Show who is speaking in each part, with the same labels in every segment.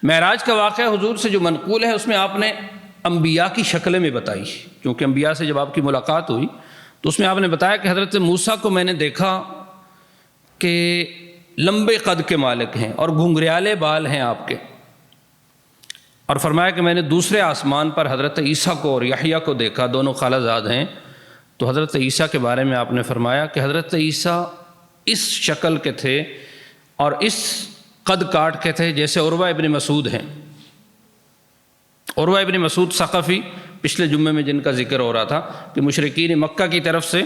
Speaker 1: معراج کا واقعہ حضور سے جو منقول ہے اس میں آپ نے انبیاء کی شکلیں میں بتائی، کیونکہ انبیاء سے جب آپ کی ملاقات ہوئی تو اس میں آپ نے بتایا کہ حضرت موسیٰ کو میں نے دیکھا کہ لمبے قد کے مالک ہیں اور گھنگریالے بال ہیں آپ کے، اور فرمایا کہ میں نے دوسرے آسمان پر حضرت عیسیٰ کو اور یحییٰ کو دیکھا، دونوں خالہ زاد ہیں۔ تو حضرت عیسیٰ کے بارے میں آپ نے فرمایا کہ حضرت عیسیٰ اس شکل کے تھے اور اس قد کاٹ کے تھے جیسے عروہ ابن مسعود ہیں۔ عروہ ابن مسعود ثقفی، پچھلے جمعے میں جن کا ذکر ہو رہا تھا کہ مشرکین مکہ کی طرف سے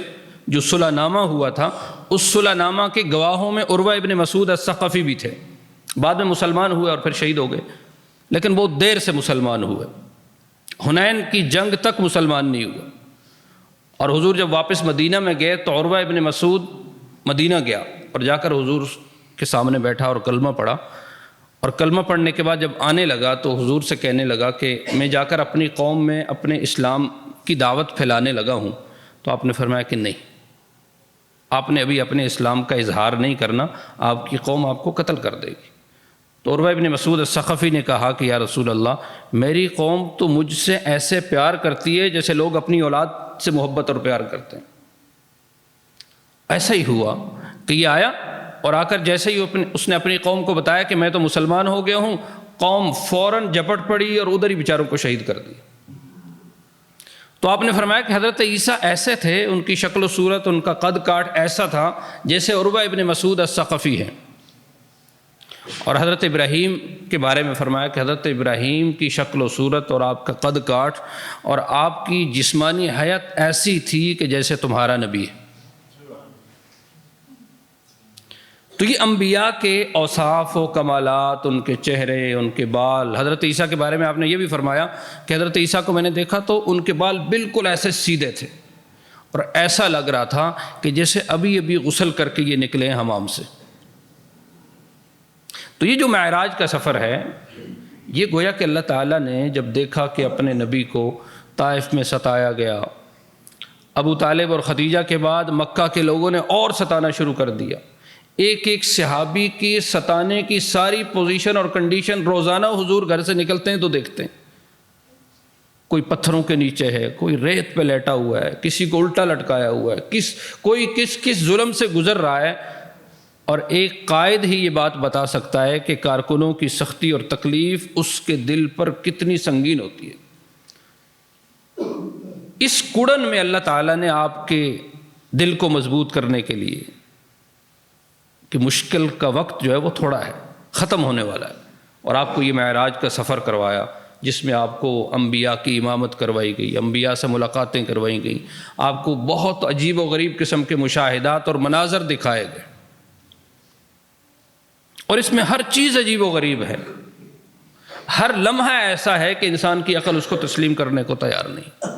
Speaker 1: جو صلح نامہ ہوا تھا، اس صلح نامہ کے گواہوں میں عروہ ابن مسعود الثقفی بھی تھے۔ بعد میں مسلمان ہوئے اور پھر شہید ہو گئے، لیکن بہت دیر سے مسلمان ہوئے، حنین کی جنگ تک مسلمان نہیں ہوئے۔ اور حضور جب واپس مدینہ میں گئے تو عروہ ابن مسعود مدینہ گیا اور جا کر حضور کے سامنے بیٹھا اور کلمہ پڑھا، اور کلمہ پڑھنے کے بعد جب آنے لگا تو حضور سے کہنے لگا کہ میں جا کر اپنی قوم میں اپنے اسلام کی دعوت پھیلانے لگا ہوں۔ تو آپ نے فرمایا کہ نہیں، آپ نے ابھی اپنے اسلام کا اظہار نہیں کرنا، آپ کی قوم آپ کو قتل کر دے گی۔ تو عروہ ابن مسعود الثقفی نے کہا کہ یا رسول اللہ، میری قوم تو مجھ سے ایسے پیار کرتی ہے جیسے لوگ اپنی اولاد سے محبت اور پیار کرتے ہیں۔ ایسا ہی ہوا کہ یہ آیا اور آ کر جیسے ہی اس نے اپنی قوم کو بتایا کہ میں تو مسلمان ہو گیا ہوں، قوم فوراً جھپٹ پڑی اور ادھر ہی بیچاروں کو شہید کر دیا۔ تو آپ نے فرمایا کہ حضرت عیسیٰ ایسے تھے، ان کی شکل و صورت، ان کا قد کاٹ ایسا تھا جیسے عروہ ابن مسعود الثقفی ہیں۔ اور حضرت ابراہیم کے بارے میں فرمایا کہ حضرت ابراہیم کی شکل و صورت اور آپ کا قد کاٹ اور آپ کی جسمانی حیت ایسی تھی کہ جیسے تمہارا نبی ہے۔ تو یہ انبیاء کے اوصاف و کمالات، ان کے چہرے، ان کے بال۔ حضرت عیسیٰ کے بارے میں آپ نے یہ بھی فرمایا کہ حضرت عیسیٰ کو میں نے دیکھا تو ان کے بال بالکل ایسے سیدھے تھے اور ایسا لگ رہا تھا کہ جیسے ابھی ابھی غسل کر کے یہ نکلے ہیں حمام سے۔ تو یہ جو معراج کا سفر ہے، یہ گویا کہ اللہ تعالیٰ نے جب دیکھا کہ اپنے نبی کو طائف میں ستایا گیا، ابو طالب اور خدیجہ کے بعد مکہ کے لوگوں نے اور ستانا شروع کر دیا، ایک ایک صحابی کی ستانے کی ساری پوزیشن اور کنڈیشن روزانہ حضور گھر سے نکلتے ہیں تو دیکھتے ہیں۔ کوئی پتھروں کے نیچے ہے، کوئی ریت پہ لیٹا ہوا ہے، کسی کو الٹا لٹکایا ہوا ہے، کوئی کس ظلم سے گزر رہا ہے۔ اور ایک قائد ہی یہ بات بتا سکتا ہے کہ کارکنوں کی سختی اور تکلیف اس کے دل پر کتنی سنگین ہوتی ہے۔ اس کڑن میں اللہ تعالیٰ نے آپ کے دل کو مضبوط کرنے کے لیے کہ مشکل کا وقت جو ہے وہ تھوڑا ہے، ختم ہونے والا ہے، اور آپ کو یہ معراج کا سفر کروایا جس میں آپ کو انبیاء کی امامت کروائی گئی، انبیاء سے ملاقاتیں کروائی گئیں، آپ کو بہت عجیب و غریب قسم کے مشاہدات اور مناظر دکھائے گئے، اور اس میں ہر چیز عجیب و غریب ہے، ہر لمحہ ایسا ہے کہ انسان کی عقل اس کو تسلیم کرنے کو تیار نہیں۔